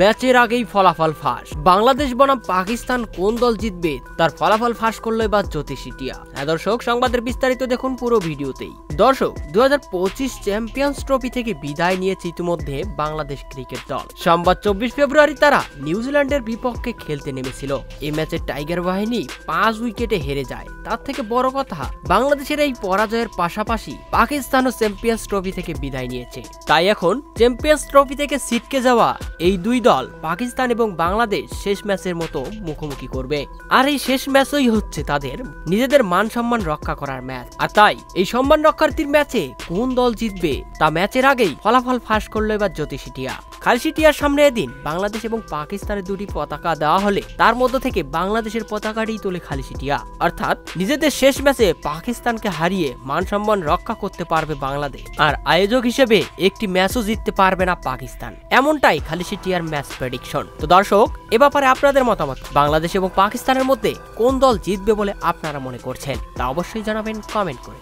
ম্যাচের আগেই ফলাফল ফাঁস। বাংলাদেশ বনাম পাকিস্তান কোন দল জিতবে তার ফলাফল ফাঁস করলো এবার জ্যোতিষী টিয়া। হ্যাঁ দর্শক, সংবাদের বিস্তারিত দেখুন পুরো ভিডিওতেই। দর্শক, 2025 চ্যাম্পিয়ন্স ট্রফি থেকে বিদায় নিয়েছে ইতিমধ্যে বাংলাদেশ ক্রিকেট দল। সোমবার 24 ফেব্রুয়ারি তারা নিউজিল্যান্ডের বিপক্ষে খেলতে নেমেছিল। এই ম্যাচে টাইগার বাহিনী 5 উইকেটে হেরে যায়। তার থেকে বড় কথা, বাংলাদেশের এই পরাজয়ের পাশাপাশি পাকিস্তানও চ্যাম্পিয়ন্স ট্রফি থেকে বিদায় নিয়েছে। তাই এখন চ্যাম্পিয়ন্স ট্রফি থেকে ছিটকে যাওয়া এই দুই দল পাকিস্তান এবং বাংলাদেশ শেষ ম্যাচের মতো মুখোমুখি করবে। আর এই শেষ ম্যাচই হচ্ছে তাদের নিজেদের মান সম্মান রক্ষা করার ম্যাচ। আর তাই এই সম্মান রক্ষার্থীর ম্যাচে কোন দল জিতবে তা ম্যাচের আগেই ফলাফল ফাঁস করলো এবার জ্যোতিষী টিয়া। খালসি টিয়ার সামনে এদিন বাংলাদেশ এবং পাকিস্তানের দুটি পতাকা দেওয়া হলে তার মধ্য থেকে বাংলাদেশের পতাকাটি তোলে খালসি টিয়া। অর্থাৎ নিজেদের শেষ ম্যাচে পাকিস্তানকে হারিয়ে মান সম্মান রক্ষা করতে পারবে বাংলাদেশ, আর আয়োজক হিসেবে একটি ম্যাচও জিততে পারবে না পাকিস্তান। এমনটাই খালসি টিয়ার ম্যাচ প্রেডিকশন। তো দর্শক, এ ব্যাপারে আপনাদের মতামত, বাংলাদেশ এবং পাকিস্তানের মধ্যে কোন দল জিতবে বলে আপনারা মনে করছেন তা অবশ্যই জানাবেন কমেন্ট করে।